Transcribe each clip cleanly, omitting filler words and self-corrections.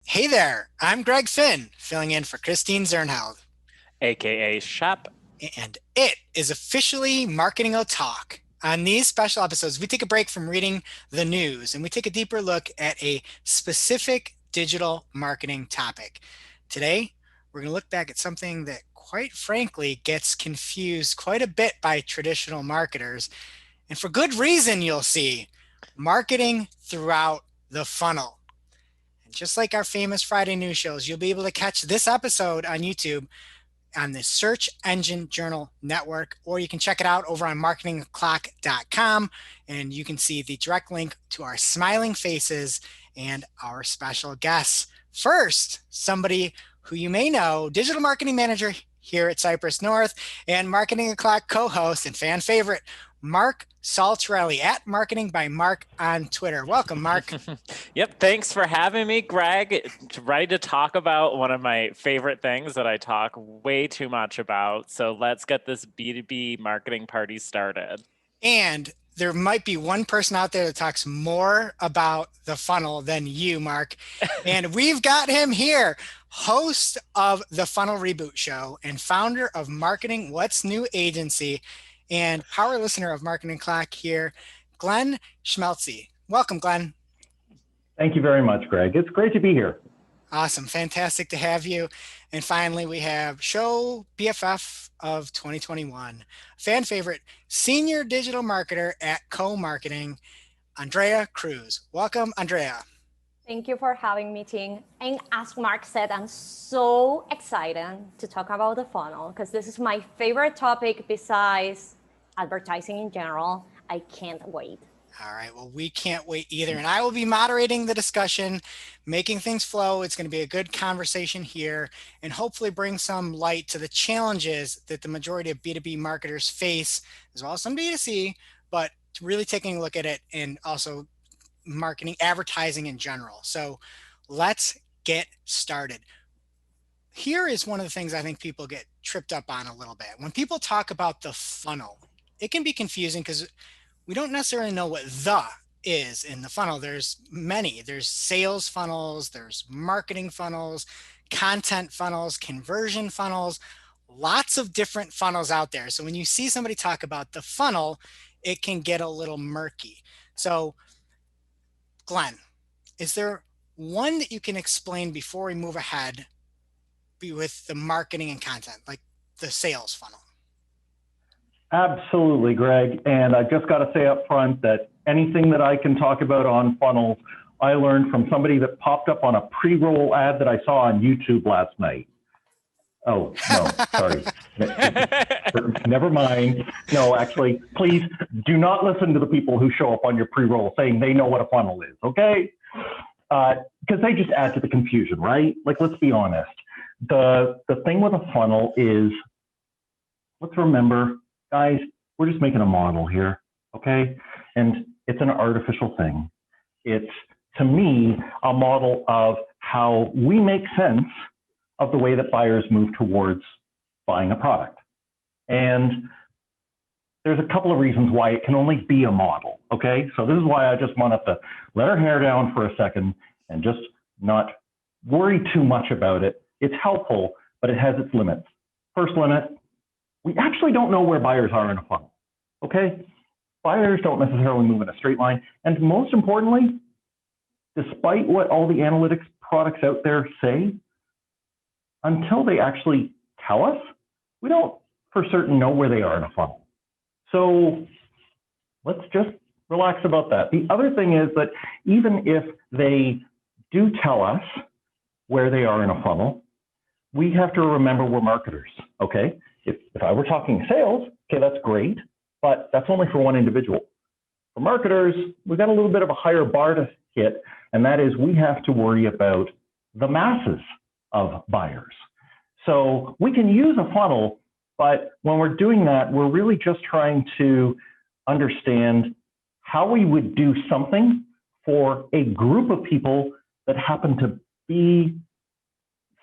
Hey there, I'm Greg Finn, filling in for Christine Zernheld, aka Shep. and it is officially Marketing O Talk. On these special episodes, we take a break from reading the news and we take a deeper look at a specific digital marketing topic. Today, we're going to look back at something that, quite frankly, gets confused quite a bit by traditional marketers, and for good reason, you'll see marketing throughout the funnel. And just like our famous Friday news shows, you'll be able to catch this episode on YouTube on the Search Engine Journal Network, or you can check it out over on marketingclock.com and you can see the direct link to our smiling faces and our special guests. First, somebody who you may know, digital marketing manager here at Cypress North and Marketing Clock co-host and fan favorite, Mark Saltarelli at Marketing by Mark on Twitter. Welcome, Mark. Yep, thanks for having me, Greg. Ready to talk about one of my favorite things that I talk way too much about. So let's get this B2B marketing party started. And there might be one person out there that talks more about the funnel than you, Mark. And we've got him here, host of the Funnel Reboot Show and founder of Marketing What's New Agency and power listener of Marketing Clock here, Glenn Schmelze. Welcome, Glenn. Thank you very much, Greg. It's great to be here. Awesome. Fantastic to have you. And finally, we have show BFF of 2021, fan favorite, senior digital marketer at Co-Marketing, Andrea Cruz. Welcome, Andrea. Thank you for having me, Ting. And as Mark said, I'm so excited to talk about the funnel because this is my favorite topic besides advertising in general. I can't wait. All right. Well, we can't wait either. And I will be moderating the discussion, making things flow. It's going to be a good conversation here and hopefully bring some light to the challenges that the majority of B2B marketers face, as well as some B2C, but really taking a look at it and also marketing, advertising in general. So let's get started. Here is one of the things I think people get tripped up on a little bit. When people talk about the funnel, it can be confusing because we don't necessarily know what the is in the funnel. There's many. There's sales funnels, there's marketing funnels, content funnels, conversion funnels, lots of different funnels out there. So when you see somebody talk about the funnel, it can get a little murky. So Glenn, is there one that you can explain before we move ahead with the marketing and content, like the sales funnel? Absolutely, Greg. And I just got to say up front that anything that I can talk about on funnels, I learned from somebody that popped up on a pre-roll ad that I saw on YouTube last night. Oh, no, sorry. Never mind. No, actually, please do not listen to the people who show up on your pre-roll saying they know what a funnel is, okay? Because they just add to the confusion, right? Like, let's be honest. The thing with a funnel is, let's remember, guys, we're just making a model here, okay? And it's an artificial thing. It's, to me, a model of how we make sense of the way that buyers move towards buying a product. And there's a couple of reasons why it can only be a model, okay? So this is why I just wanted to let our hair down for a second and just not worry too much about it. It's helpful, but it has its limits. First limit, we actually don't know where buyers are in a funnel, okay? Buyers don't necessarily move in a straight line. And most importantly, despite what all the analytics products out there say, until they actually tell us, we don't for certain know where they are in a funnel. So let's just relax about that. The other thing is that even if they do tell us where they are in a funnel, we have to remember we're marketers, okay? If I were talking sales, okay, that's great, but that's only for one individual. For marketers, we've got a little bit of a higher bar to hit, and that is we have to worry about the masses of buyers. So we can use a funnel, but when we're doing that, we're really just trying to understand how we would do something for a group of people that happen to be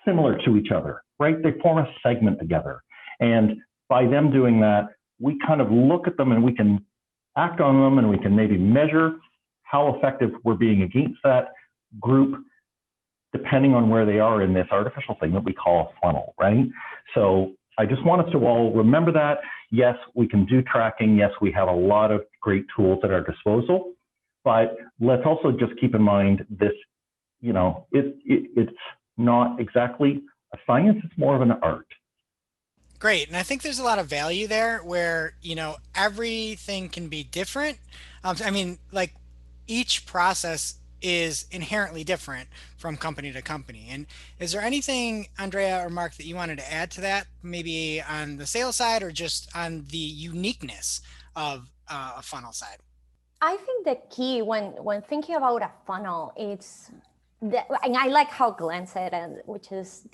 similar to each other, right? They form a segment together. And by them doing that, we kind of look at them and we can act on them and we can maybe measure how effective we're being against that group, depending on where they are in this artificial thing that we call a funnel, right? So I just want us to all remember that. Yes, we can do tracking. Yes, we have a lot of great tools at our disposal, but let's also just keep in mind this, it's not exactly a science, it's more of an art. Great. And I think there's a lot of value there where, everything can be different. Like each process is inherently different from company to company. And is there anything, Andrea or Mark, that you wanted to add to that, maybe on the sales side or just on the uniqueness of a funnel side? I think the key when thinking about a funnel, and I like how Glenn said it, which is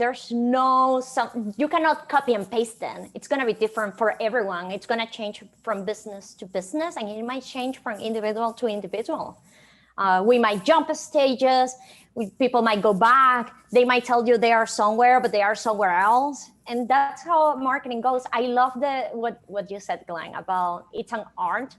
you cannot copy and paste them. It's going to be different for everyone. It's going to change from business to business, and it might change from individual to individual. We might jump stages. People might go back. They might tell you they are somewhere, but they are somewhere else. And that's how marketing goes. I love what you said, Glenn, about it's an art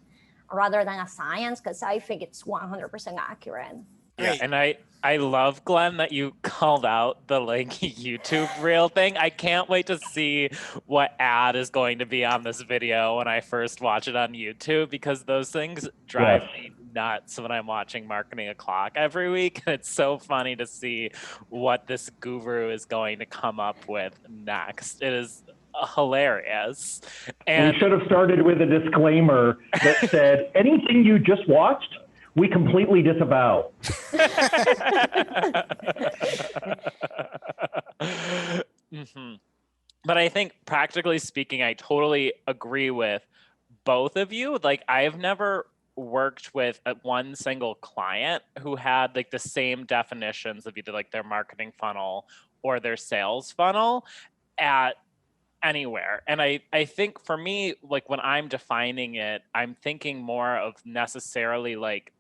rather than a science, because I think it's 100% accurate. Yeah, and I love, Glenn, that you called out the YouTube reel thing. I can't wait to see what ad is going to be on this video when I first watch it on YouTube, because those things drive me nuts when I'm watching Marketing O'Clock every week. And it's so funny to see what this guru is going to come up with next. It is hilarious. And we should have started with a disclaimer that said, anything you just watched, we completely disavow. But I think, practically speaking, I totally agree with both of you. Like, I've never worked with one single client who had like the same definitions of either like their marketing funnel or their sales funnel at anywhere. And I think for me, like when I'm defining it, I'm thinking more of necessarily like,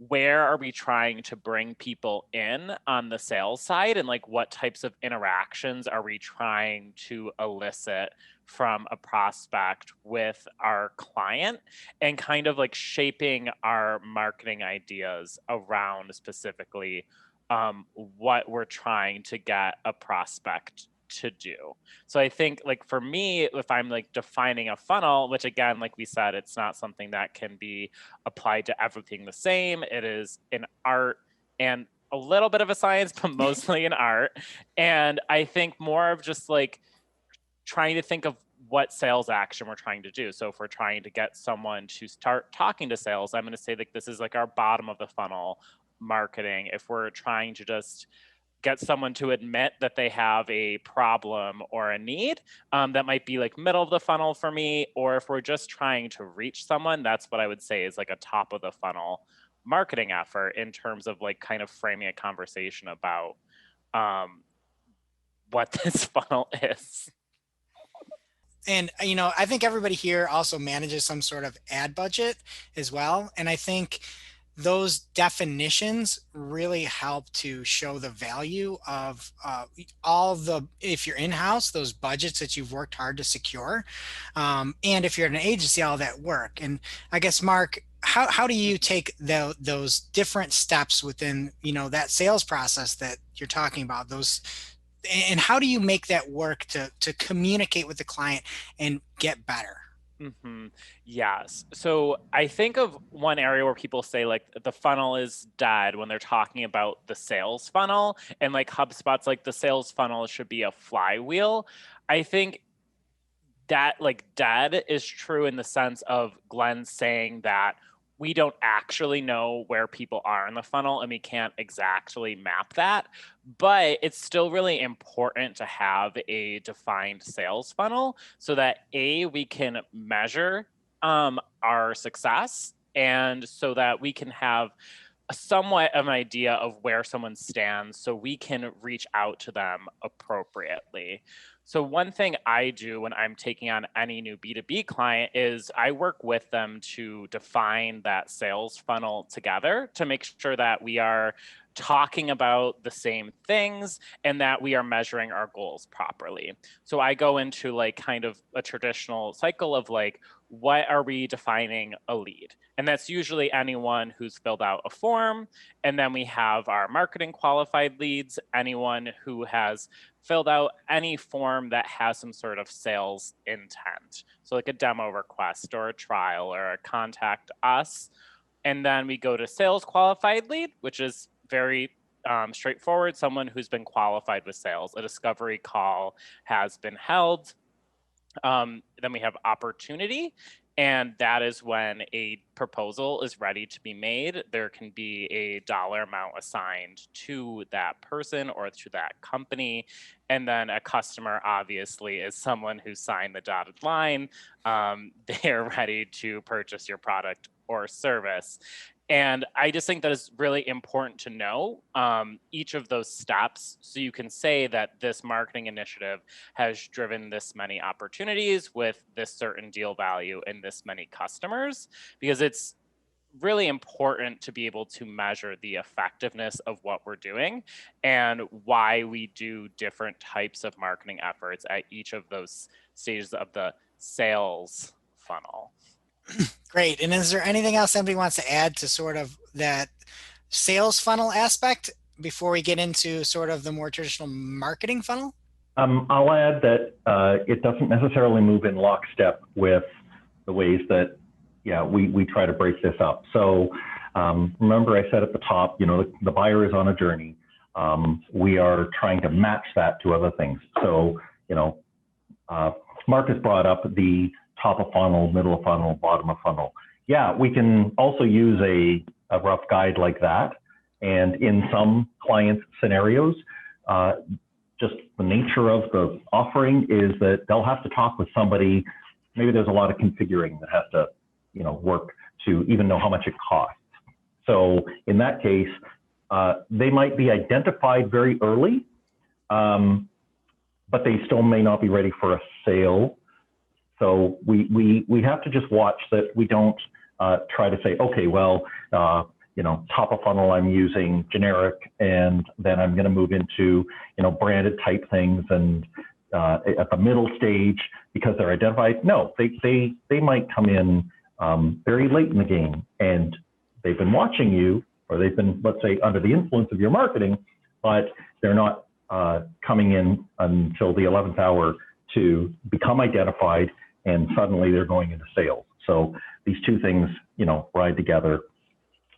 where are we trying to bring people in on the sales side, and like what types of interactions are we trying to elicit from a prospect with our client, and kind of like shaping our marketing ideas around specifically what we're trying to get a prospect to do. So I think like for me, if I'm like defining a funnel, which again, like we said, it's not something that can be applied to everything the same. It is an art and a little bit of a science, but mostly an art. And I think more of just like trying to think of what sales action we're trying to do. So if we're trying to get someone to start talking to sales, I'm going to say like this is like our bottom of the funnel marketing. If we're trying to just get someone to admit that they have a problem or a need, that might be like middle of the funnel for me. Or if we're just trying to reach someone, that's what I would say is like a top of the funnel marketing effort in terms of like kind of framing a conversation about what this funnel is. And, I think everybody here also manages some sort of ad budget as well. And I think those definitions really help to show the value of if you're in-house, those budgets that you've worked hard to secure. And if you're at an agency, all that work. And I guess, Mark, how do you take those different steps within, that sales process that you're talking about, and how do you make that work to communicate with the client and get better? Yes. So I think of one area where people say like the funnel is dead when they're talking about the sales funnel, and like HubSpot's like the sales funnel should be a flywheel. I think that like dead is true in the sense of Glenn saying that we don't actually know where people are in the funnel and we can't exactly map that, but it's still really important to have a defined sales funnel so that we can measure our success, and so that we can have somewhat of an idea of where someone stands so we can reach out to them appropriately. So one thing I do when I'm taking on any new B2B client is I work with them to define that sales funnel together to make sure that we are talking about the same things and that we are measuring our goals properly. So I go into like kind of a traditional cycle of like, what are we defining a lead? And that's usually anyone who's filled out a form. And then we have our marketing qualified leads, anyone who has filled out any form that has some sort of sales intent. So like a demo request or a trial or a contact us. And then we go to sales qualified lead, which is very straightforward, someone who's been qualified with sales. A discovery call has been held. Then we have opportunity, and that is when a proposal is ready to be made. There can be a dollar amount assigned to that person or to that company. And then a customer obviously is someone who signed the dotted line. They're ready to purchase your product or service. And I just think that it's really important to know each of those steps so you can say that this marketing initiative has driven this many opportunities with this certain deal value and this many customers, because it's really important to be able to measure the effectiveness of what we're doing and why we do different types of marketing efforts at each of those stages of the sales funnel. Great. And is there anything else somebody wants to add to sort of that sales funnel aspect before we get into sort of the more traditional marketing funnel? I'll add that it doesn't necessarily move in lockstep with the ways that, we try to break this up. So remember I said at the top, the buyer is on a journey. We are trying to match that to other things. So, Mark has brought up the top of funnel, middle of funnel, bottom of funnel. Yeah, we can also use a rough guide like that. And in some client scenarios, just the nature of the offering is that they'll have to talk with somebody. Maybe there's a lot of configuring that has to, work to even know how much it costs. So in that case, they might be identified very early, but they still may not be ready for a sale. So we have to just watch that we don't try to say, okay, well, top of funnel, I'm using generic, and then I'm going to move into, branded type things, and at the middle stage, because they're identified. No, they might come in very late in the game, and they've been watching you, or they've been, let's say, under the influence of your marketing, but they're not coming in until the 11th hour to become identified, and suddenly they're going into sales. So these two things, ride together.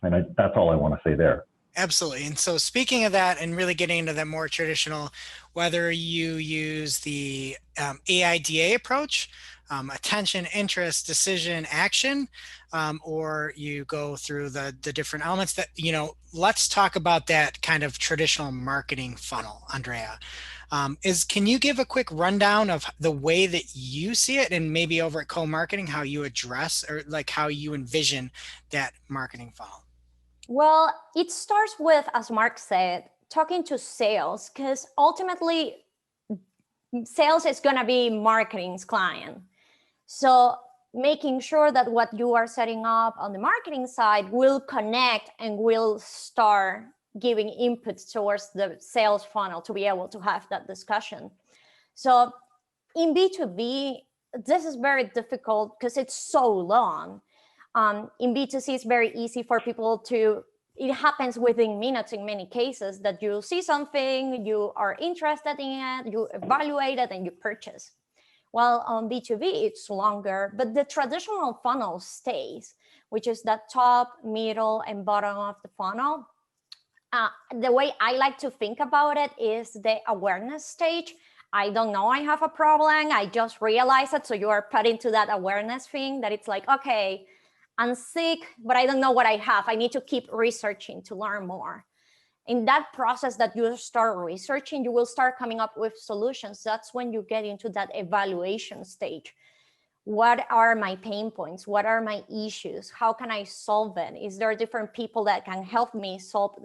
And that's all I want to say there. Absolutely. And so speaking of that and really getting into the more traditional, whether you use the AIDA approach, attention, interest, decision, action, or you go through the different elements that, let's talk about that kind of traditional marketing funnel, Andrea. Can you give a quick rundown of the way that you see it, and maybe over at co-marketing, how you address or like how you envision that marketing funnel? Well, it starts with, as Mark said, talking to sales, because ultimately sales is going to be marketing's client. So making sure that what you are setting up on the marketing side will connect and will start giving inputs towards the sales funnel to be able to have that discussion. So in B2B, this is very difficult because it's so long. In B2C, it's very easy for people to, it happens within minutes in many cases that you see something, you are interested in it, you evaluate it, and you purchase. While on B2B, it's longer, but the traditional funnel stays, which is that top, middle, and bottom of the funnel. The way I like to think about it is the awareness stage. I don't know I have a problem, I just realized it. So you are put into that awareness thing that it's like, okay, I'm sick, but I don't know what I have. I need to keep researching to learn more. In that process that you start researching, you will start coming up with solutions. That's when you get into that evaluation stage, what are my pain points? What are my issues? How can I solve it? Is there different people that can help me solve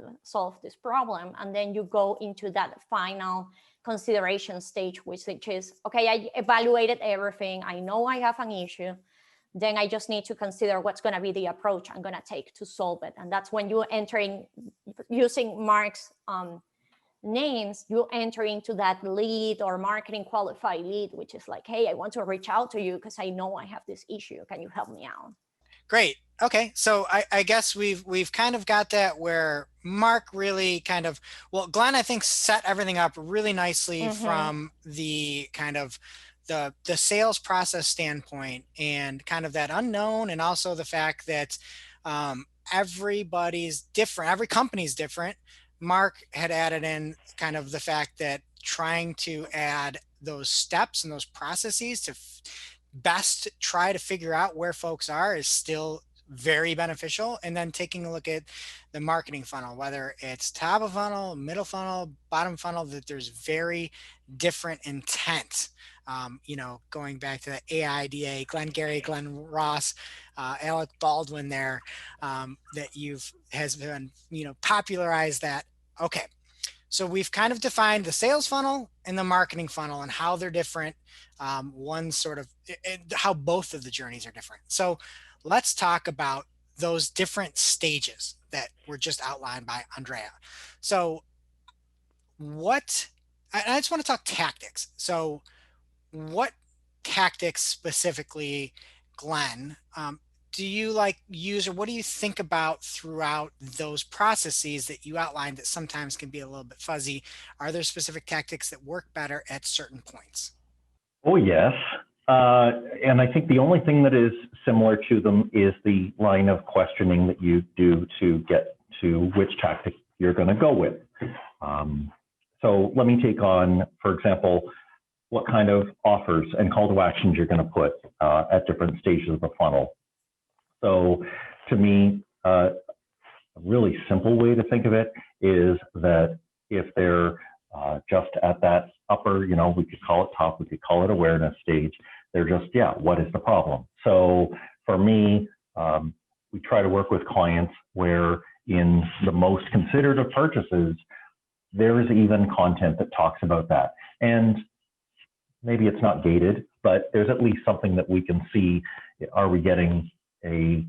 this problem? And then you go into that final consideration stage, which is, okay, I evaluated everything. I know I have an issue. Then I just need to consider what's going to be the approach I'm going to take to solve it. And that's when you enter in, using Mark's names, you enter into that lead or marketing qualified lead, which is like, hey, I want to reach out to you because I know I have this issue. Can you help me out? Great. Okay, so I guess we've kind of got that where Mark really kind of, well, Glenn, I think set everything up really nicely from the kind of the sales process standpoint and kind of that unknown, and also the fact that everybody's different, every company's different. Mark had added in kind of the fact that trying to add those steps and those processes to best try to figure out where folks are is still very beneficial. And then taking a look at the marketing funnel, whether it's top of funnel, middle funnel, bottom funnel, that there's very different intent. Going back to the AIDA, Glenn Gary, Glenn Ross, Alec Baldwin there, that has been, popularized that. Okay. So we've kind of defined the sales funnel and the marketing funnel and how they're different. One sort of how both of the journeys are different. So let's talk about those different stages that were just outlined by Andrea. So I just want to talk tactics. So what tactics specifically, Glenn, do you use, or what do you think about throughout those processes that you outlined that sometimes can be a little bit fuzzy? Are there specific tactics that work better at certain points? Oh, yes. And I think the only thing that is similar to them is the line of questioning that you do to get to which tactic you're going to go with. So let me take on, for example, what kind of offers and call to actions you're going to put at different stages of the funnel. So to me, a really simple way to think of it is that if they're just at that upper, we could call it top, we could call it awareness stage, they're just, what is the problem? So for me, we try to work with clients where in the most considered of purchases, there is even content that talks about that. And maybe it's not gated, but there's at least something that we can see. Are we getting a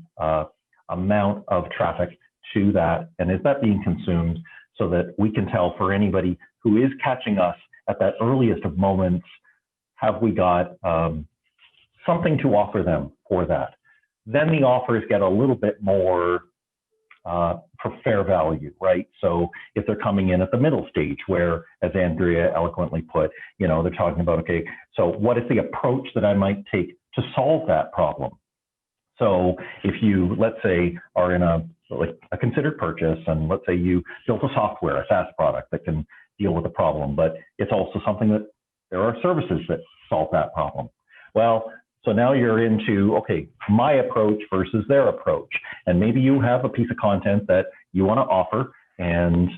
amount of traffic to that? And is that being consumed so that we can tell for anybody who is catching us at that earliest of moments, have we got something to offer them for that? Then the offers get a little bit more for fair value, right? So if they're coming in at the middle stage where, as Andrea eloquently put, they're talking about, okay, so what is the approach that I might take to solve that problem? So if you, let's say, are in a considered purchase, and let's say you built a software, a SaaS product that can deal with the problem, but it's also something that there are services that solve that problem. Well, so now you're into, okay, my approach versus their approach. And maybe you have a piece of content that you want to offer and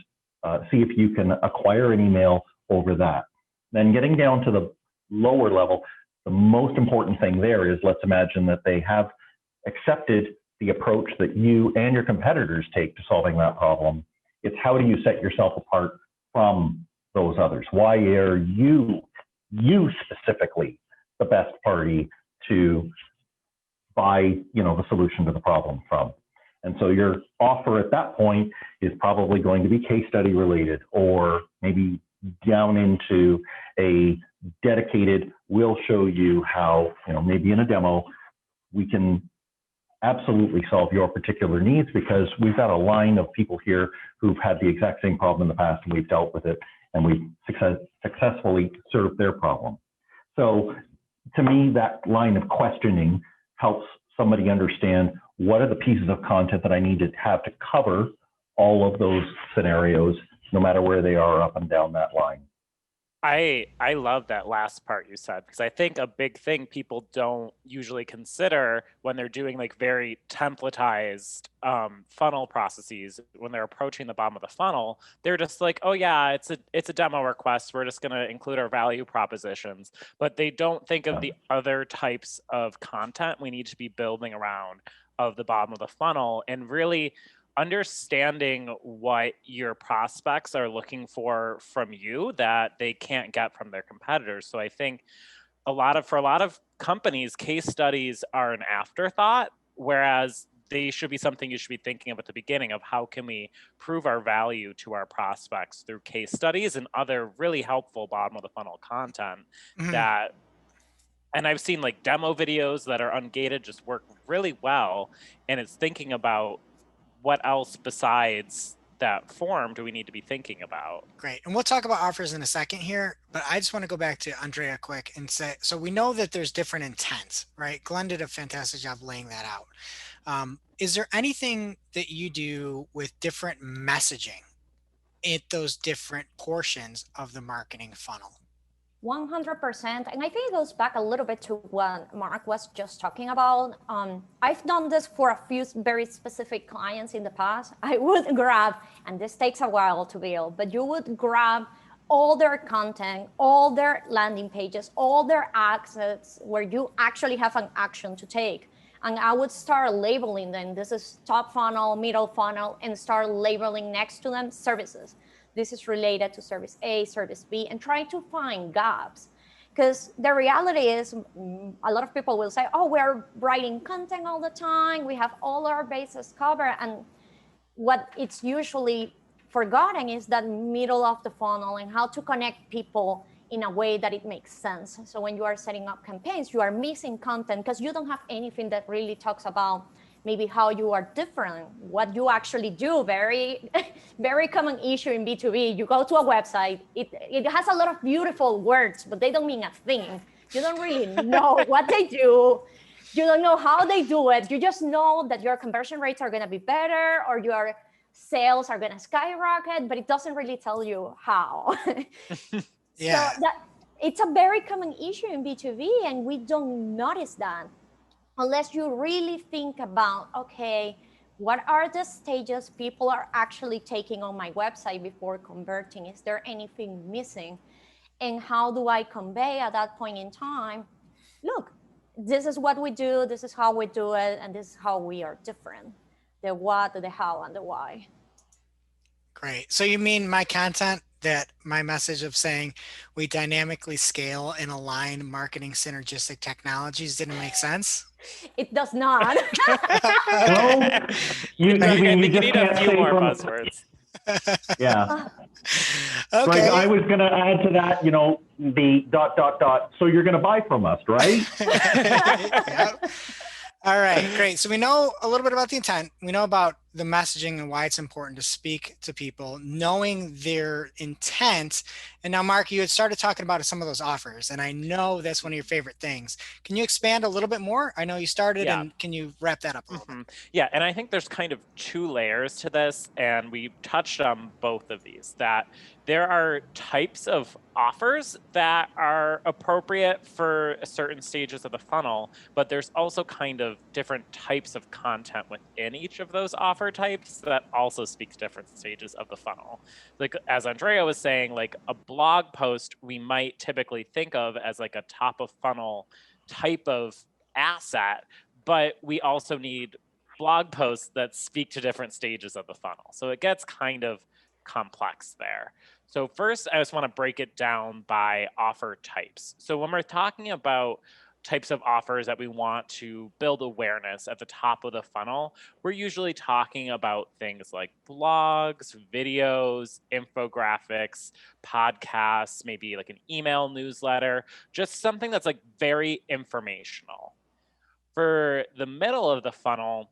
see if you can acquire an email over that. Then getting down to the lower level, the most important thing there is, let's imagine that they have accepted the approach that you and your competitors take to solving that problem. It's how do you set yourself apart from those others? Why are you specifically the best party to buy, the solution to the problem from? And so your offer at that point is probably going to be case study related, or maybe down into a dedicated, we'll show you how, maybe in a demo, we can absolutely solve your particular needs because we've got a line of people here who've had the exact same problem in the past and we've dealt with it and we've successfully served their problem. So to me, that line of questioning helps somebody understand what are the pieces of content that I need to have to cover all of those scenarios, no matter where they are up and down that line. I love that last part you said, because I think a big thing people don't usually consider when they're doing like very templatized funnel processes, when they're approaching the bottom of the funnel, they're just like, oh yeah, it's a demo request. We're just going to include our value propositions, but they don't think of the other types of content we need to be building around of the bottom of the funnel, and really understanding what your prospects are looking for from you that they can't get from their competitors. So I think for a lot of companies, case studies are an afterthought, whereas they should be something you should be thinking of at the beginning of how can we prove our value to our prospects through case studies and other really helpful bottom of the funnel content Mhm. that. And I've seen like demo videos that are ungated just work really well, and it's thinking about what else besides that form do we need to be thinking about? Great. And we'll talk about offers in a second here, but I just want to go back to Andrea quick and say, so we know that there's different intents, right? Glenn did a fantastic job laying that out. Is there anything that you do with different messaging at those different portions of the marketing funnel? 100%. And I think it goes back a little bit to what Mark was just talking about. I've done this for a few very specific clients in the past. I would grab, and this takes a while to build, but you would grab all their content, all their landing pages, all their assets where you actually have an action to take. And I would start labeling them. This is top funnel, middle funnel, and start labeling next to them services. This is related to service A, service B, and try to find gaps. Because the reality is, a lot of people will say, oh, we're writing content all the time, we have all our bases covered. And what it's usually forgotten is that middle of the funnel and how to connect people in a way that it makes sense. So when you are setting up campaigns, you are missing content because you don't have anything that really talks about maybe how you are different, what you actually do. Very, very common issue in B2B. You go to a website, it has a lot of beautiful words, but they don't mean a thing. You don't really know what they do. You don't know how they do it. You just know that your conversion rates are going to be better or your sales are going to skyrocket, but it doesn't really tell you how. Yeah. So that it's a very common issue in B2B, and we don't notice that unless you really think about, okay, what are the stages people are actually taking on my website before converting? Is there anything missing? And how do I convey at that point in time, look, this is what we do, this is how we do it, and this is how we are different. The what, the how, and the why. Great. So you mean my content, that my message of saying we dynamically scale and align marketing synergistic technologies didn't make sense? It does not. Well, you, I you mean you think you just need a can't few say more from, buzzwords. yeah. Like Okay. I was going to add to that, the ... So you're going to buy from us, right? Yep. All right, great. So we know a little bit about the intent. We know about the messaging and why it's important to speak to people, knowing their intent. And now, Mark, you had started talking about some of those offers, and I know that's one of your favorite things. Can you expand a little bit more? I know you started, Yeah. and can you wrap that up a little bit? Yeah, and I think there's kind of two layers to this, and we touched on both of these, that there are types of offers that are appropriate for certain stages of the funnel, but there's also kind of different types of content within each of those offer types that also speaks different stages of the funnel. Like as Andrea was saying, like a blog post we might typically think of as like a top of funnel type of asset, but we also need blog posts that speak to different stages of the funnel. So it gets kind of complex there. So first, I just want to break it down by offer types. So when we're talking about types of offers that we want to build awareness at the top of the funnel, we're usually talking about things like blogs, videos, infographics, podcasts, maybe like an email newsletter, just something that's like very informational. For the middle of the funnel,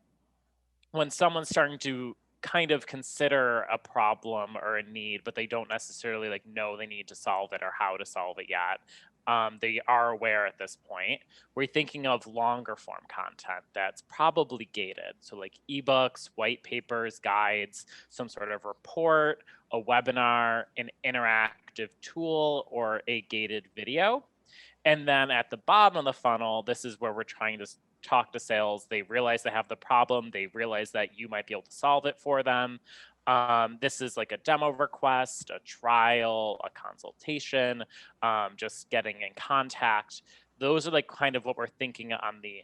when someone's starting to kind of consider a problem or a need, but they don't necessarily like know they need to solve it or how to solve it yet. They are aware at this point. We're thinking of longer form content that's probably gated. So like ebooks, white papers, guides, some sort of report, a webinar, an interactive tool, or a gated video. And then at the bottom of the funnel, this is where we're trying to talk to sales. They realize they have the problem. They realize that you might be able to solve it for them. This is like a demo request, a trial, a consultation, just getting in contact. Those are like kind of what we're thinking on the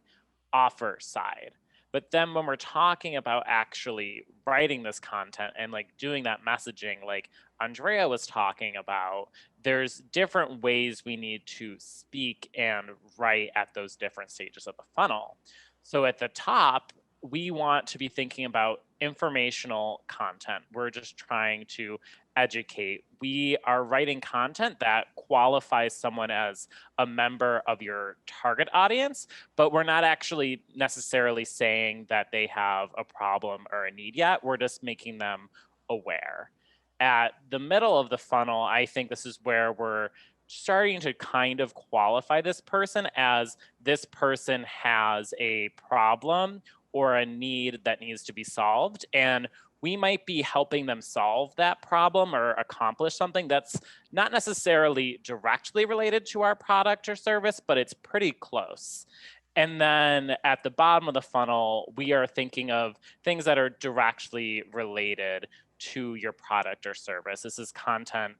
offer side. But then when we're talking about actually writing this content and like doing that messaging, like Andrea was talking about, there's different ways we need to speak and write at those different stages of the funnel. So at the top, we want to be thinking about informational content. We're just trying to educate. We are writing content that qualifies someone as a member of your target audience, but we're not actually necessarily saying that they have a problem or a need yet. We're just making them aware. At the middle of the funnel, I think this is where we're starting to kind of qualify this person as this person has a problem or a need that needs to be solved. And we might be helping them solve that problem or accomplish something that's not necessarily directly related to our product or service, but it's pretty close. And then at the bottom of the funnel, we are thinking of things that are directly related to your product or service. This is content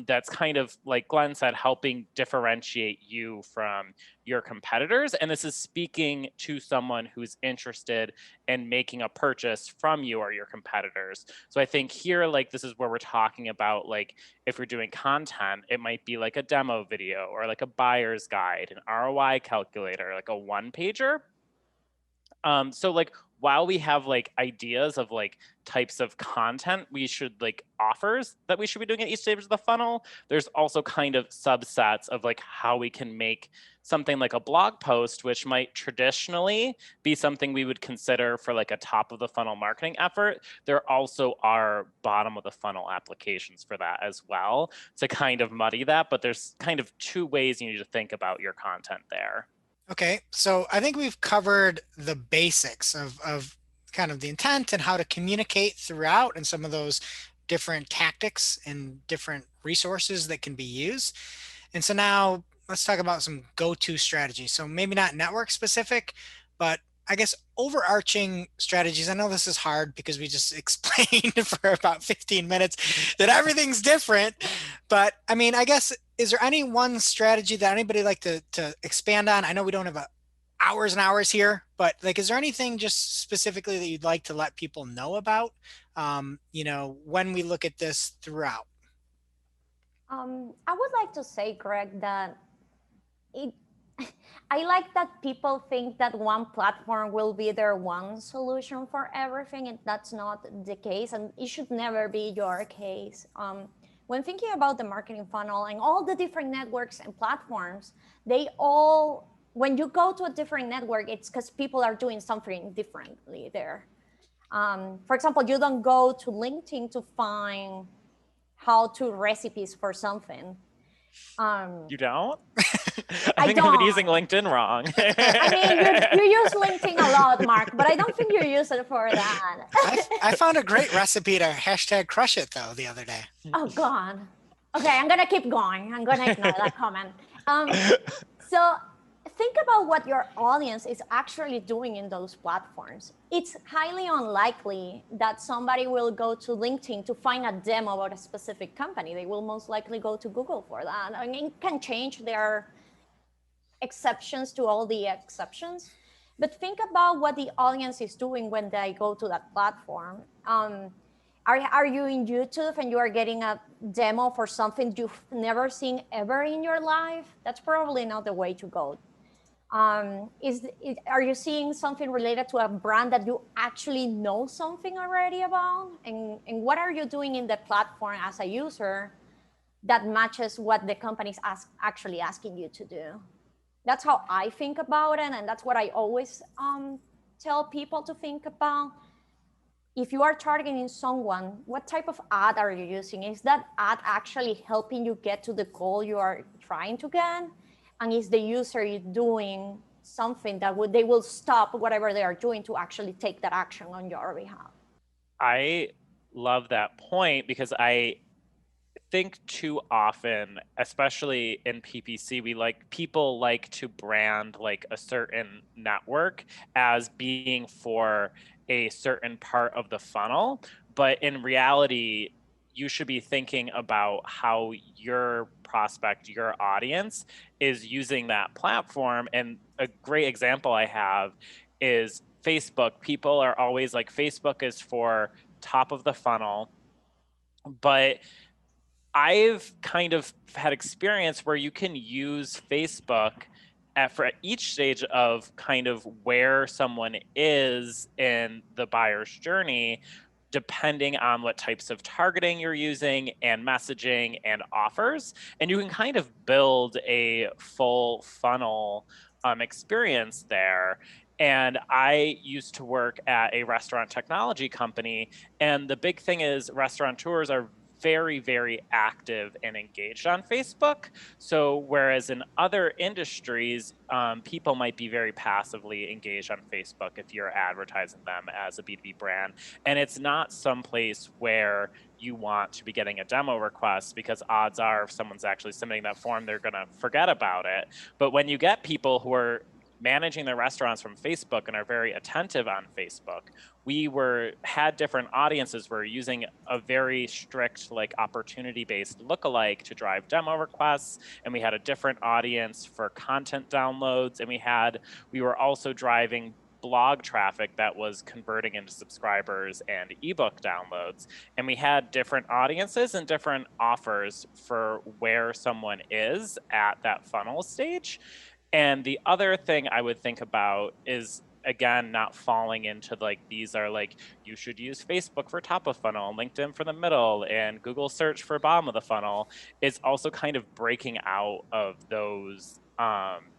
that's kind of, like Glenn said, helping differentiate you from your competitors. And this is speaking to someone who's interested in making a purchase from you or your competitors. So I think here, like, this is where we're talking about, like, if you're doing content, it might be like a demo video or like a buyer's guide, an ROI calculator, like a one pager. So like, while we have like ideas of like types of content we should, like offers that we should be doing at each stage of the funnel, there's also kind of subsets of like how we can make something like a blog post, which might traditionally be something we would consider for like a top of the funnel marketing effort. There also are bottom of the funnel applications for that as well to kind of muddy that, but there's kind of two ways you need to think about your content there. Okay, so I think we've covered the basics of kind of the intent and how to communicate throughout and some of those different tactics and different resources that can be used. And so now let's talk about some go-to strategies. So maybe not network specific, but I guess overarching strategies. I know this is hard because we just explained for about 15 minutes that everything's different. But I mean, I guess, is there any one strategy that anybody like to expand on? I know we don't have hours and hours here, but like, is there anything just specifically that you'd like to let people know about, when we look at this throughout? I would like to say, Greg, that I like that people think that one platform will be their one solution for everything, and that's not the case, and it should never be your case. When thinking about the marketing funnel and all the different networks and platforms, when you go to a different network, it's because people are doing something differently there. For example, you don't go to LinkedIn to find how-to recipes for something. You don't? I think don't. I've been using LinkedIn wrong. I mean, you use LinkedIn a lot, Mark, but I don't think you use it for that. I found a great recipe to hashtag crush it though the other day. Oh God. Okay, I'm gonna keep going. I'm gonna ignore that comment. So think about what your audience is actually doing in those platforms. It's highly unlikely that somebody will go to LinkedIn to find a demo about a specific company. They will most likely go to Google for that. I mean, it can change their exceptions to all the exceptions, but think about what the audience is doing when they go to that platform. Are you in YouTube and you are getting a demo for something you've never seen ever in your life? That's probably not the way to go. Are you seeing something related to a brand that you actually know something already about? And what are you doing in the platform as a user that matches what the company's actually asking you to do? That's how I think about it, and that's what I always tell people to think about. If you are targeting someone, what type of ad are you using? Is that ad actually helping you get to the goal you are trying to get? And is the user doing something that they will stop whatever they are doing to actually take that action on your behalf? I love that point, because I think too often, especially in PPC, people like to brand like a certain network as being for a certain part of the funnel, but in reality, you should be thinking about how your prospect, your audience is using that platform. And a great example I have is Facebook. People are always like, Facebook is for top of the funnel, but I've kind of had experience where you can use Facebook for each stage of kind of where someone is in the buyer's journey, depending on what types of targeting you're using and messaging and offers. And you can kind of build a full funnel experience there. And I used to work at a restaurant technology company. And the big thing is restaurateurs are very, very active and engaged on Facebook. So whereas in other industries, people might be very passively engaged on Facebook if you're advertising them as a B2B brand. And it's not someplace where you want to be getting a demo request, because odds are if someone's actually submitting that form, they're going to forget about it. But when you get people who are managing their restaurants from Facebook and are very attentive on Facebook, we had different audiences. We're using a very strict like opportunity-based lookalike to drive demo requests, and we had a different audience for content downloads, and we were also driving blog traffic that was converting into subscribers and ebook downloads. And we had different audiences and different offers for where someone is at that funnel stage. And the other thing I would think about is, again, not falling into like, these are like, you should use Facebook for top of funnel, LinkedIn for the middle, and Google search for bottom of the funnel. It's also kind of breaking out of those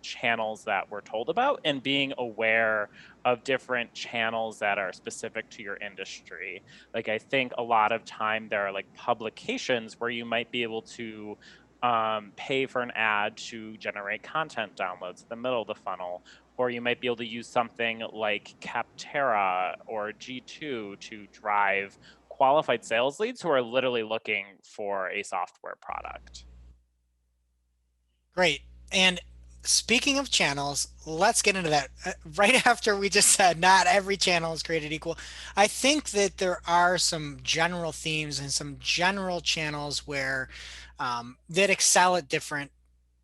channels that we're told about and being aware of different channels that are specific to your industry. Like, I think a lot of time there are like publications where you might be able to pay for an ad to generate content downloads in the middle of the funnel, or you might be able to use something like Capterra or G2 to drive qualified sales leads who are literally looking for a software product. Great. And speaking of channels, let's get into that. Right after we just said not every channel is created equal, I think that there are some general themes and some general channels where that excel at different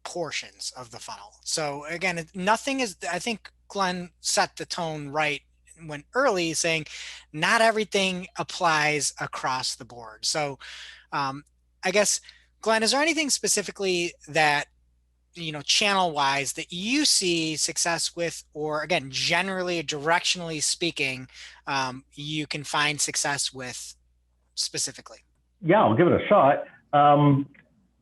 portions of the funnel. So again, nothing is, I think Glenn set the tone right when early, saying not everything applies across the board. So I guess, Glenn, is there anything specifically that, channel wise, that you see success with, or again, generally directionally speaking, you can find success with specifically? Yeah, I'll give it a shot.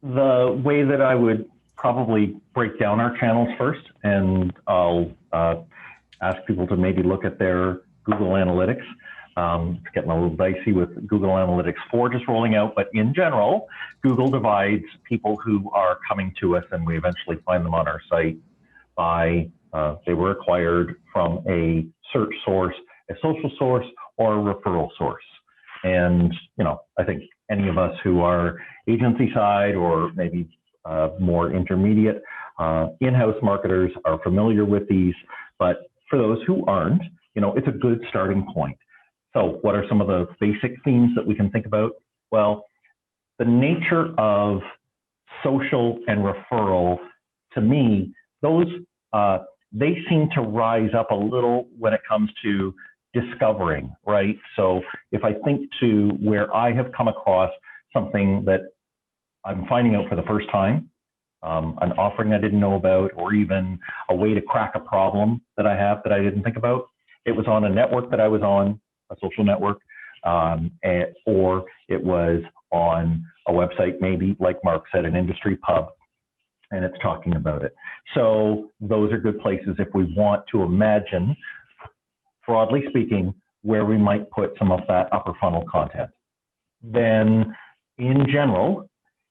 The way that I would probably break down our channels first, and I'll ask people to maybe look at their Google Analytics. It's getting a little dicey with Google Analytics 4 just rolling out, but in general, Google divides people who are coming to us and we eventually find them on our site by they were acquired from a search source, a social source, or a referral source. And, I think any of us who are agency side or maybe more intermediate in-house marketers are familiar with these, but for those who aren't, it's a good starting point. So what are some of the basic themes that we can think about? Well, the nature of social and referral, to me, those they seem to rise up a little when it comes to discovering, right? So if I think to where I have come across something that I'm finding out for the first time, an offering I didn't know about, or even a way to crack a problem that I have that I didn't think about, it was on a network that I was on, a social network, or it was on a website, maybe like Mark said, an industry pub, and it's talking about it. So those are good places if we want to imagine, broadly speaking, where we might put some of that upper funnel content. Then in general,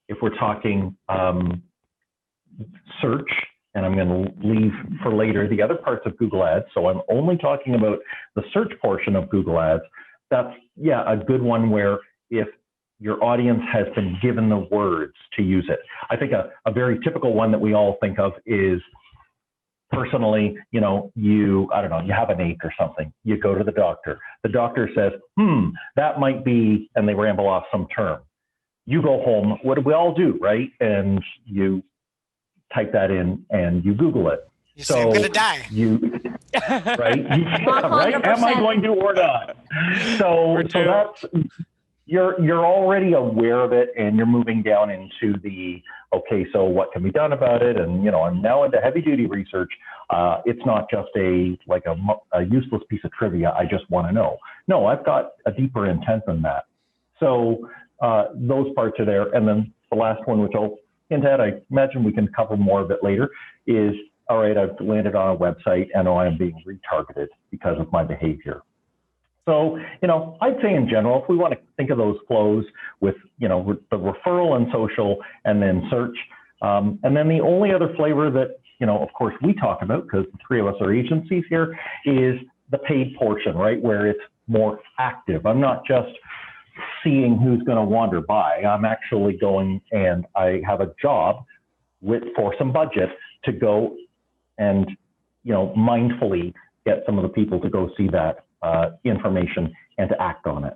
if we're talking search, and I'm going to leave for later the other parts of Google Ads, so I'm only talking about the search portion of Google Ads, that's, yeah, a good one where if your audience has been given the words to use it. I think a very typical one that we all think of is, personally, you know, I don't know, you have an ache or something, you go to the doctor. The doctor says, that might be, and they ramble off some term. You go home, what do we all do, right? And you type that in and you Google it. You say, I'm gonna die. Right? Right? Am I going to or not? So that's, you're already aware of it, and you're moving down into the, okay, so what can be done about it? And, you know, I'm now into heavy duty research. It's not just a useless piece of trivia. I just want to know. No, I've got a deeper intent than that. So those parts are there. And then the last one, which I'll hint at, I imagine we can cover more of it later, is, all right, I've landed on a website and I am being retargeted because of my behavior. So, you know, I'd say in general, if we want to think of those flows with, you know, the referral and social and then search, and then the only other flavor that, you know, of course we talk about, because the three of us are agencies here, is the paid portion, right? Where it's more active. I'm not just seeing who's going to wander by. I'm actually going, and I have a job for some budget to go and, you know, mindfully get some of the people to go see that information and to act on it.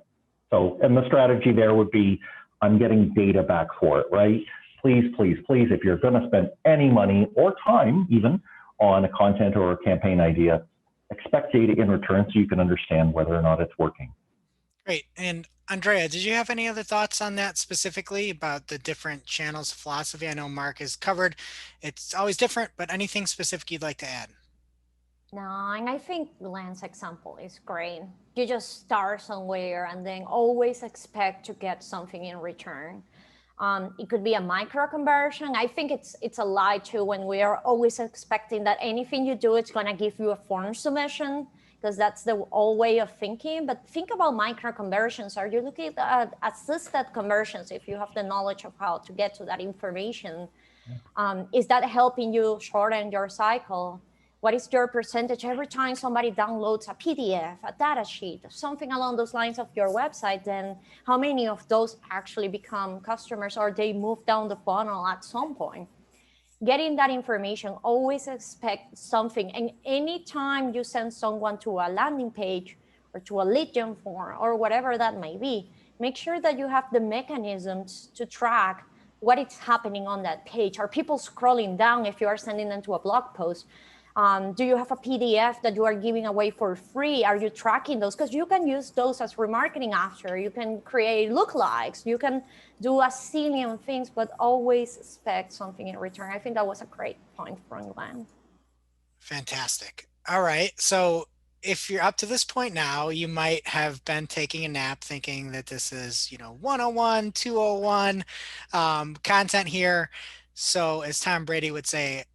So, and the strategy there would be, I'm getting data back for it, right? Please, please, please, if you're going to spend any money or time even on a content or a campaign idea, expect data in return so you can understand whether or not it's working. Great. And Andrea, did you have any other thoughts on that specifically about the different channels of philosophy? I know Mark has covered, it's always different, but anything specific you'd like to add? No, and I think Glenn's example is great. You just start somewhere and then always expect to get something in return. It could be a micro conversion. I think it's a lie too when we are always expecting that anything you do, it's going to give you a form submission, because that's the old way of thinking. But think about micro conversions. Are you looking at assisted conversions if you have the knowledge of how to get to that information? Is that helping you shorten your cycle? What is your percentage every time somebody downloads a PDF, a data sheet, something along those lines of your website? Then how many of those actually become customers, or they move down the funnel at some point? Getting that information, always expect something. And anytime you send someone to a landing page or to a lead gen form or whatever that may be, make sure that you have the mechanisms to track what is happening on that page. Are people scrolling down if you are sending them to a blog post? Do you have a PDF that you are giving away for free? Are you tracking those? Because you can use those as remarketing after. You can create lookalikes. You can do a zillion things, but always expect something in return. I think that was a great point from Glenn. Fantastic. All right. So if you're up to this point now, you might have been taking a nap thinking that this is, you know, 101, 201 content here. So as Tom Brady would say,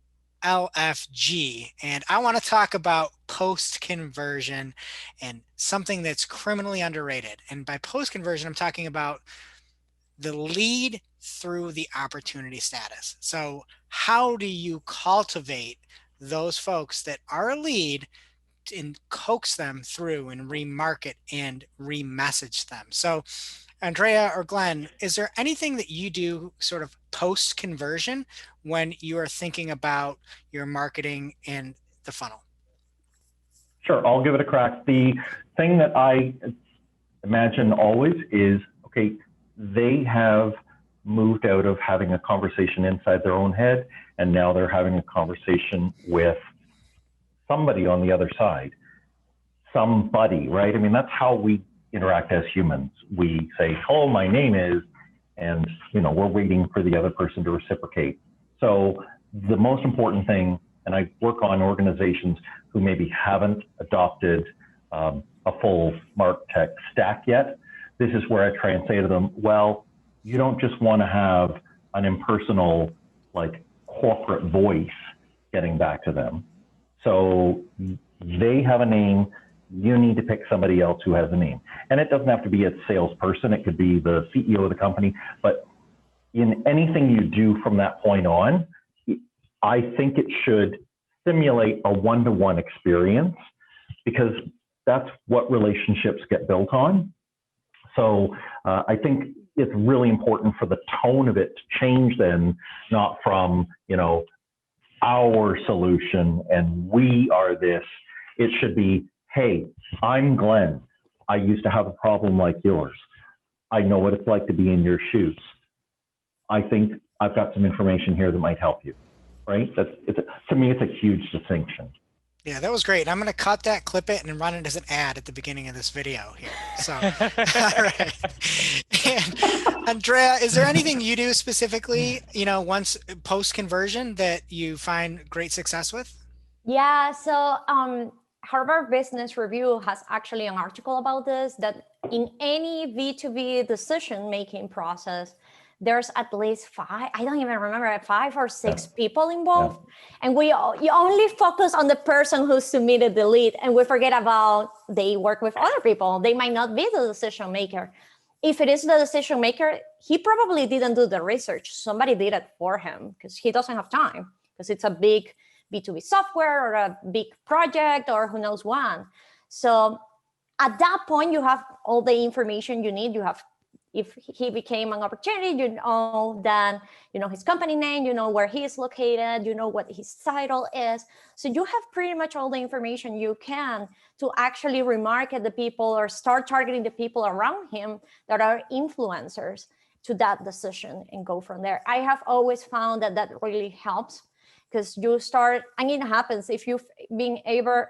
LFG, and I want to talk about post conversion and something that's criminally underrated. And by post conversion, I'm talking about the lead through the opportunity status. So how do you cultivate those folks that are a lead and coax them through and remarket and remessage them? So Andrea or Glenn, is there anything that you do sort of post conversion when you are thinking about your marketing and the funnel? Sure, I'll give it a crack. The thing that I imagine always is, okay, they have moved out of having a conversation inside their own head, and now they're having a conversation with somebody on the other side. Somebody, right? I mean, that's how we interact as humans. We say, hello, my name is, and, you know, we're waiting for the other person to reciprocate. So the most important thing, and I work on organizations who maybe haven't adopted a full MarTech stack yet. This is where I try and say to them, well, you don't just want to have an impersonal, like, corporate voice getting back to them. So they have a name, you need to pick somebody else who has a name. And it doesn't have to be a salesperson, it could be the CEO of the company, but in anything you do from that point on, I think it should simulate a one-to-one experience, because that's what relationships get built on. So I think it's really important for the tone of it to change then, not from, our solution and we are this. It should be, hey, I'm Glenn. I used to have a problem like yours. I know what it's like to be in your shoes. I think I've got some information here that might help you, right? To me, it's a huge distinction. Yeah, that was great. I'm going to cut that, clip it, and run it as an ad at the beginning of this video here. So, all right. And Andrea, is there anything you do specifically, once post conversion that you find great success with? Yeah, so Harvard Business Review has actually an article about this, that in any B2B decision-making process, there's at least five, I don't even remember, 5 or 6 people involved. Yeah. And you only focus on the person who submitted the lead, and we forget about they work with other people. They might not be the decision maker. If it is the decision maker, he probably didn't do the research. Somebody did it for him because he doesn't have time, because it's a big B2B software or a big project or who knows what. So at that point, you have all the information you need. You have, if he became an opportunity, then his company name, where he is located, what his title is. So you have pretty much all the information you can to actually remarket the people or start targeting the people around him that are influencers to that decision and go from there. I have always found that really helps, because you start, and it happens if you've been ever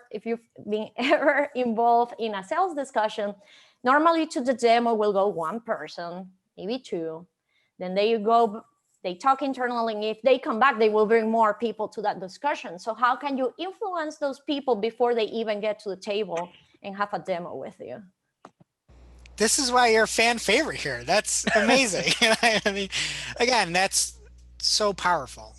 involved in a sales discussion. Normally to the demo will go one person, maybe 2. Then they talk internally, and if they come back, they will bring more people to that discussion. So how can you influence those people before they even get to the table and have a demo with you? This is why you're a fan favorite here. That's amazing. I mean, again, that's so powerful.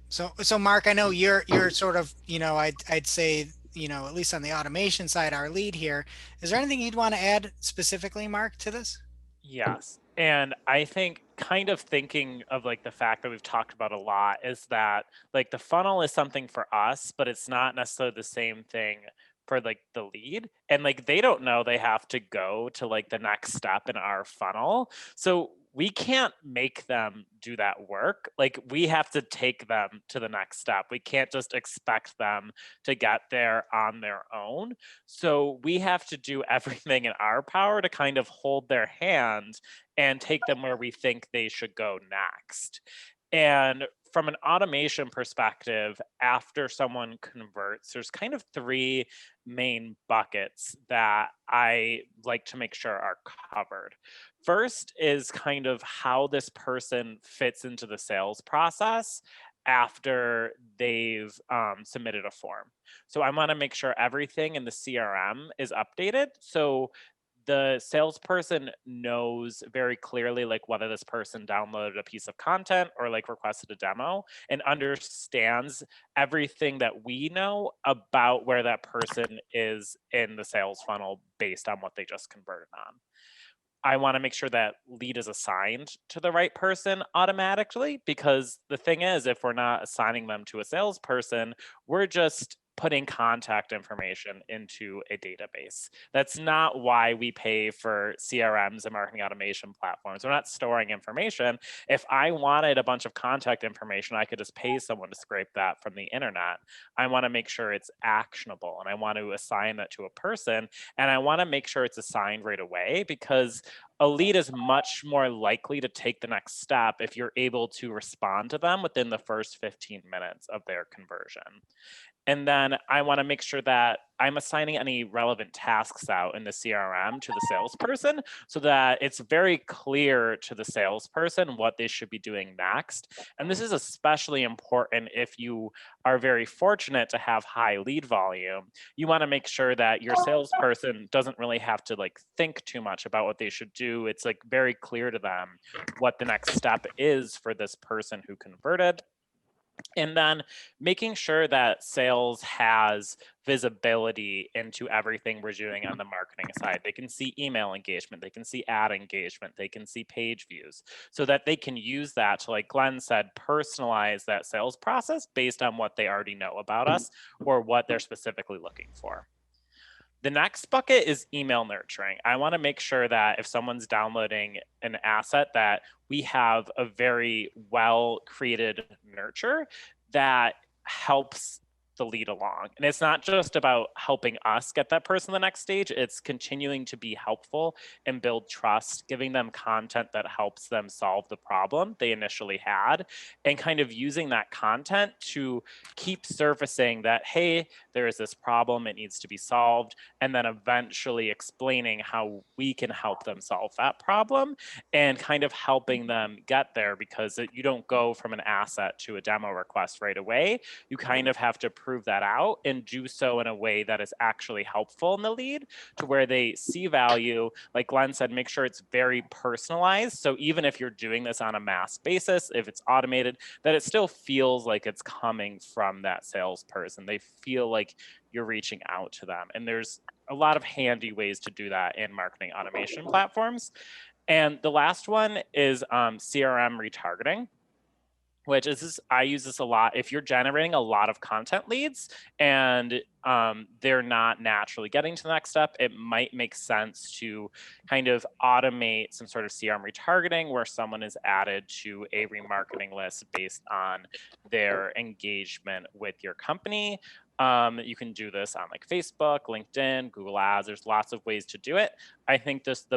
So Mark, I know you're sort of, I'd say, at least on the automation side, our lead here. Is there anything you'd want to add specifically, Mark, to this? Yes. And I think kind of thinking of like the fact that we've talked about a lot is that like the funnel is something for us, but it's not necessarily the same thing for like the lead. And like they don't know they have to go to like the next step in our funnel. So we can't make them do that work. Like we have to take them to the next step. We can't just expect them to get there on their own. So we have to do everything in our power to kind of hold their hand and take them where we think they should go next. And from an automation perspective, after someone converts, there's kind of 3 main buckets that I like to make sure are covered. First is kind of how this person fits into the sales process after they've submitted a form. So I want to make sure everything in the CRM is updated. So the salesperson knows very clearly like whether this person downloaded a piece of content or like requested a demo, and understands everything that we know about where that person is in the sales funnel based on what they just converted on. I want to make sure that lead is assigned to the right person automatically, because the thing is, if we're not assigning them to a salesperson, we're just putting contact information into a database. That's not why we pay for CRMs and marketing automation platforms. We're not storing information. If I wanted a bunch of contact information, I could just pay someone to scrape that from the internet. I want to make sure it's actionable, and I want to assign that to a person, and I want to make sure it's assigned right away, because a lead is much more likely to take the next step if you're able to respond to them within the first 15 minutes of their conversion. And then I want to make sure that I'm assigning any relevant tasks out in the CRM to the salesperson, so that it's very clear to the salesperson what they should be doing next. And this is especially important if you are very fortunate to have high lead volume. You want to make sure that your salesperson doesn't really have to like think too much about what they should do. It's like very clear to them what the next step is for this person who converted. And then making sure that sales has visibility into everything we're doing on the marketing side. They can see email engagement, they can see ad engagement, they can see page views, so that they can use that to, like Glenn said, personalize that sales process based on what they already know about us or what they're specifically looking for. The next bucket is email nurturing. I want to make sure that if someone's downloading an asset, that we have a very well created nurture that helps the lead along. And it's not just about helping us get that person to the next stage, it's continuing to be helpful and build trust, giving them content that helps them solve the problem they initially had, and kind of using that content to keep surfacing that, hey, there is this problem, it needs to be solved, and then eventually explaining how we can help them solve that problem and kind of helping them get there, because you don't go from an asset to a demo request right away. You kind of have to prove that out and do so in a way that is actually helpful in the lead, to where they see value. Like Glenn said, make sure it's very personalized. So even if you're doing this on a mass basis, if it's automated, that it still feels like it's coming from that salesperson. They feel like you're reaching out to them. And there's a lot of handy ways to do that in marketing automation platforms. And the last one is CRM retargeting, which is this, I use this a lot. If you're generating a lot of content leads and they're not naturally getting to the next step, it might make sense to kind of automate some sort of CRM retargeting where someone is added to a remarketing list based on their engagement with your company. You can do this on like Facebook, LinkedIn, Google Ads. There's lots of ways to do it. I think just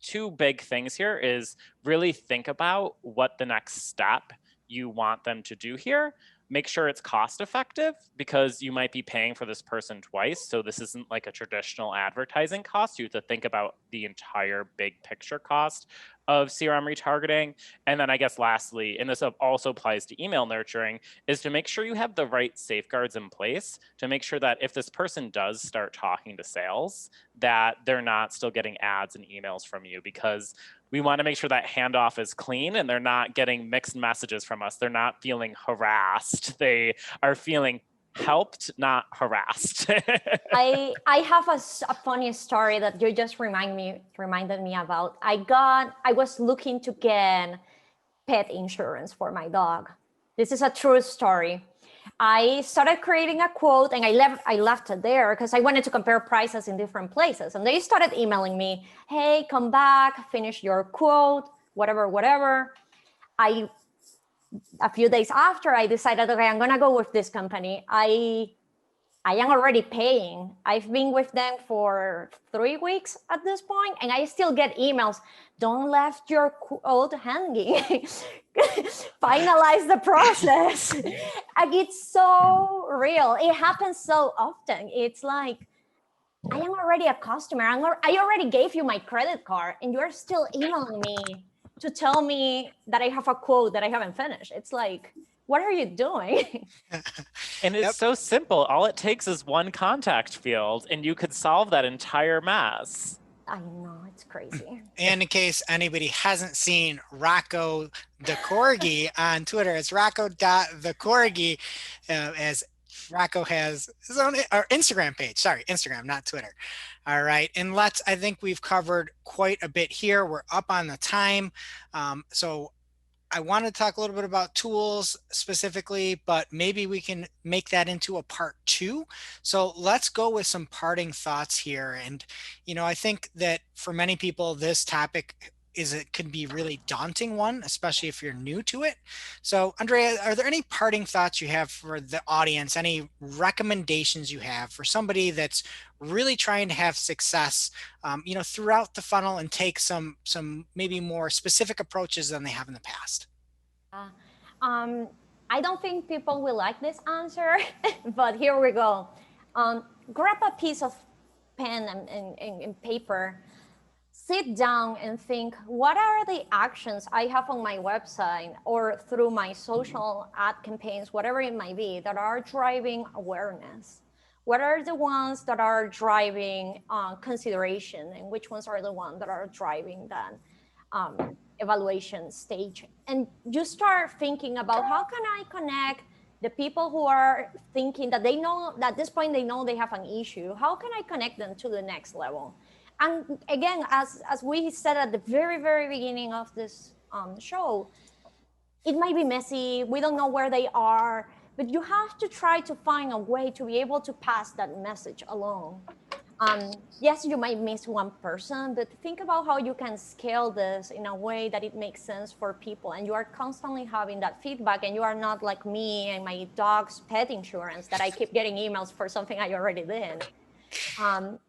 two big things here is really think about what the next step you want them to do here. Make sure it's cost effective, because you might be paying for this person twice. So this isn't like a traditional advertising cost. You have to think about the entire big picture cost of CRM retargeting. And then I guess lastly, and this also applies to email nurturing, is to make sure you have the right safeguards in place to make sure that if this person does start talking to sales, that they're not still getting ads and emails from you, because we want to make sure that handoff is clean and they're not getting mixed messages from us. They're not feeling harassed. They are feeling helped, not harassed. I have a funny story that you just reminded me about. I was looking to get pet insurance for my dog. This is a true story. I started creating a quote and I left it there because I wanted to compare prices in different places. And they started emailing me, hey, come back, finish your quote, whatever. A few days after, I decided, okay, I'm gonna go with this company. I am already paying. I've been with them for 3 weeks at this point, and I still get emails. Don't left your quote hanging. Finalize the process. Like, it's so real. It happens so often. It's like, I am already a customer. I already gave you my credit card, and you're still emailing me to tell me that I have a quote that I haven't finished. It's like, what are you doing? And it's so simple. All it takes is one contact field, and you could solve that entire mess. I know, it's crazy. And in case anybody hasn't seen Rocco the Corgi on Twitter, it's Rocco.thecorgi, as Rocco has his own Instagram page. Sorry, Instagram, not Twitter. All right. And I think we've covered quite a bit here. We're up on the time. So I want to talk a little bit about tools specifically, but maybe we can make that into a part 2. So let's go with some parting thoughts here. And, I think that for many people, this topic could be really daunting one, especially if you're new to it. So Andrea, are there any parting thoughts you have for the audience? Any recommendations you have for somebody that's really trying to have success, throughout the funnel and take some maybe more specific approaches than they have in the past? I don't think people will like this answer, but here we go. Grab a piece of pen and paper. Sit down and think, what are the actions I have on my website or through my social ad campaigns, whatever it might be, that are driving awareness? What are the ones that are driving consideration, and which ones are the ones that are driving that evaluation stage? And you start thinking about, how can I connect the people who are thinking that they know, at this point they know they have an issue? How can I connect them to the next level? And again, as we said at the very, very beginning of this show, it might be messy. We don't know where they are, but you have to try to find a way to be able to pass that message along. Yes, you might miss one person, but think about how you can scale this in a way that it makes sense for people, and you are constantly having that feedback, and you are not like me and my dog's pet insurance that I keep getting emails for something I already did.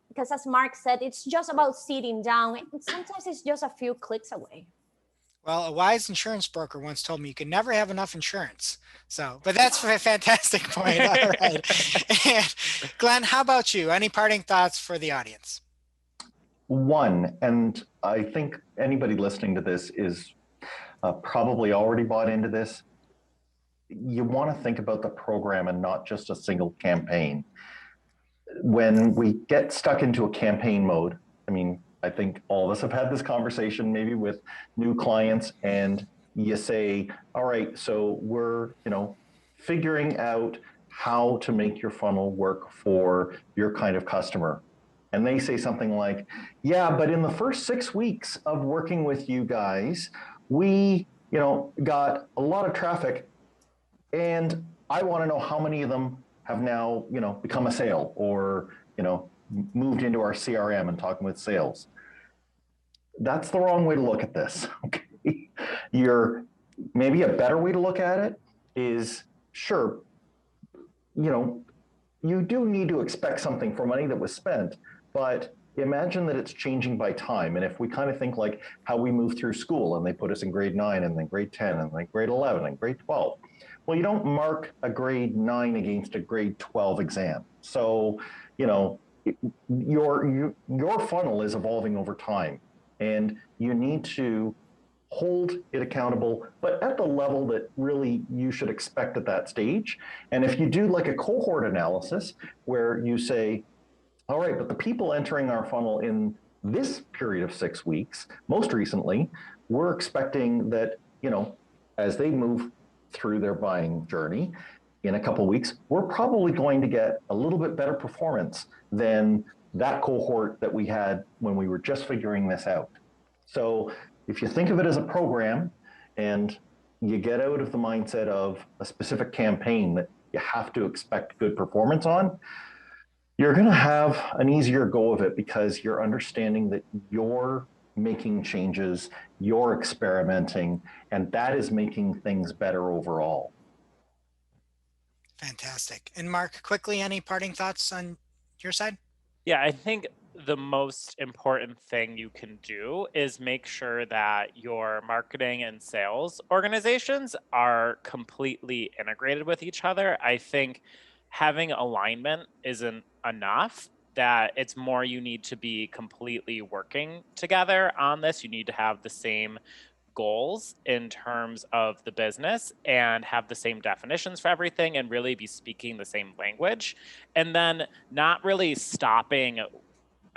Because as Mark said, it's just about sitting down, and sometimes it's just a few clicks away. Well, a wise insurance broker once told me you can never have enough insurance. So, but that's a fantastic point. All right. And Glenn, how about you? Any parting thoughts for the audience? One, and I think anybody listening to this is probably already bought into this. You want to think about the program and not just a single campaign. When we get stuck into a campaign mode, I mean, I think all of us have had this conversation maybe with new clients, and you say, all right, so we're, figuring out how to make your funnel work for your kind of customer. And they say something like, yeah, but in the first 6 weeks of working with you guys, we, got a lot of traffic, and I want to know how many of them have now, become a sale or, moved into our CRM and talking with sales. That's the wrong way to look at this. Okay. Maybe a better way to look at it is, sure, you do need to expect something for money that was spent, but imagine that it's changing by time. And if we kind of think like how we move through school, and they put us in grade 9 and then grade 10 and then grade 11 and grade 12. Well, you don't mark a grade 9 against a grade 12 exam. So, your funnel is evolving over time, and you need to hold it accountable, but at the level that really you should expect at that stage. And if you do like a cohort analysis where you say, all right, but the people entering our funnel in this period of 6 weeks, most recently, we're expecting that, as they move through their buying journey in a couple of weeks, we're probably going to get a little bit better performance than that cohort that we had when we were just figuring this out. So if you think of it as a program and you get out of the mindset of a specific campaign that you have to expect good performance on, you're going to have an easier go of it because you're understanding that you're making changes, you're experimenting, and that is making things better overall. Fantastic. And Mark, quickly, any parting thoughts on your side? Yeah, I think the most important thing you can do is make sure that your marketing and sales organizations are completely integrated with each other. I think having alignment isn't enough, that it's more you need to be completely working together on this. You need to have the same goals in terms of the business and have the same definitions for everything and really be speaking the same language. And then not really stopping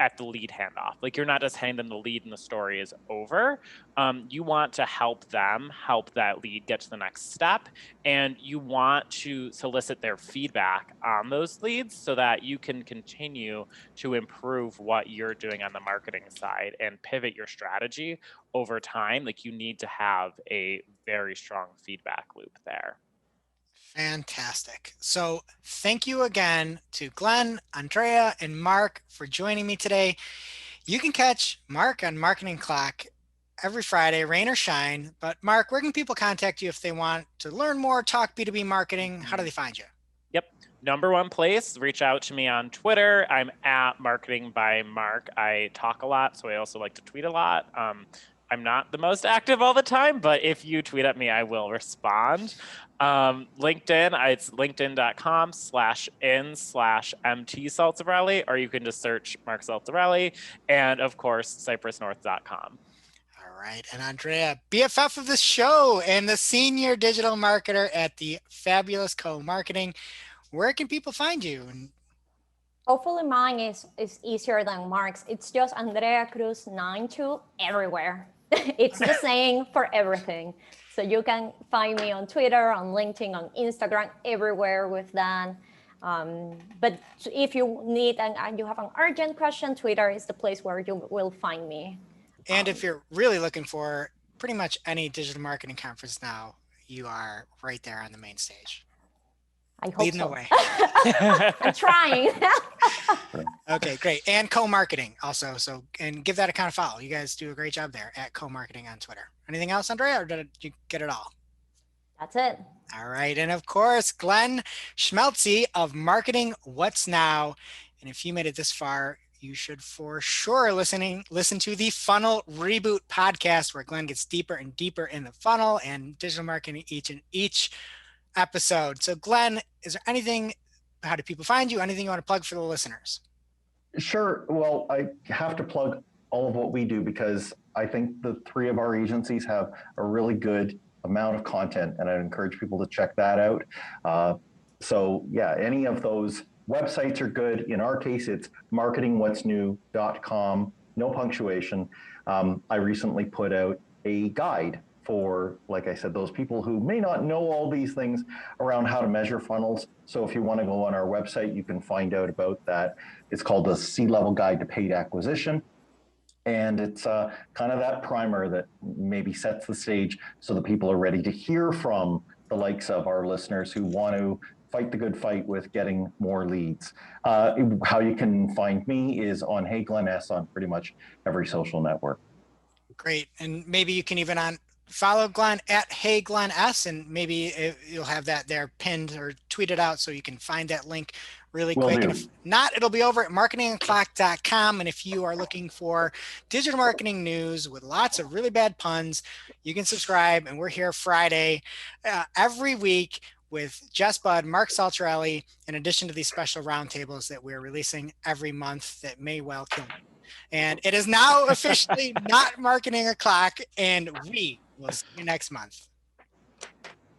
at the lead handoff. Like, you're not just handing them the lead and the story is over. You want to help them help that lead get to the next step, and you want to solicit their feedback on those leads so that you can continue to improve what you're doing on the marketing side and pivot your strategy over time. Like, you need to have a very strong feedback loop there. Fantastic. So thank you again to Glenn, Andrea, and Mark for joining me today. You can catch Mark on Marketing Clock every Friday, rain or shine. But Mark, where can people contact you if they want to learn more, talk B2B marketing? How do they find you? Yep. Number one place, reach out to me on Twitter. I'm at Marketing by Mark. I talk a lot, so I also like to tweet a lot. I'm not the most active all the time, but if you tweet at me, I will respond. LinkedIn, it's linkedin.com/in/MT Saltarelli, or you can just search Mark Saltarelli, and of course, cypressnorth.com. All right. And Andrea, BFF of the show and the senior digital marketer at the Fabulous Co-Marketing. Where can people find you? Hopefully mine is easier than Mark's. It's just Andrea Cruz 92 everywhere. It's the same for everything. So you can find me on Twitter, on LinkedIn, on Instagram, everywhere with that. But if you need and you have an urgent question, Twitter is the place where you will find me. And if you're really looking for pretty much any digital marketing conference now, you are right there on the main stage. I hope Leading the so. way. I'm trying. Okay, great. And co-marketing also. So, and give that account a follow. You guys do a great job there at co-marketing on Twitter. Anything else, Andrea, or did you get it all? That's it. All right. And of course, Glenn Schmeltzy of Marketing What's Now. And if you made it this far, you should for sure listen to the Funnel Reboot podcast, where Glenn gets deeper and deeper in the funnel and digital marketing each episode. So Glenn, is there anything, how do people find you? Anything you want to plug for the listeners? Sure. Well, I have to plug all of what we do because I think the three of our agencies have a really good amount of content, and I'd encourage people to check that out. So yeah, any of those websites are good. In our case, it's marketingwhatsnew.com, no punctuation. I recently put out a guide for, like I said, those people who may not know all these things around how to measure funnels. So if you want to go on our website, you can find out about that. It's called the C-Level Guide to Paid Acquisition. And it's kind of that primer that maybe sets the stage so that people are ready to hear from the likes of our listeners who want to fight the good fight with getting more leads. How you can find me is on Hey Glenn S on pretty much every social network. Great. And maybe you can even follow Glenn at Hey Glenn S, and maybe you'll have that there pinned or tweeted out so you can find that link really quick. And if not, it'll be over at marketingandclock.com. And if you are looking for digital marketing news with lots of really bad puns, you can subscribe. And we're here Friday every week with Jess Budd, Mark Saltarelli, in addition to these special roundtables that we're releasing every month that may well kill me. And it is now officially not Marketing O'Clock, and we will see you next month.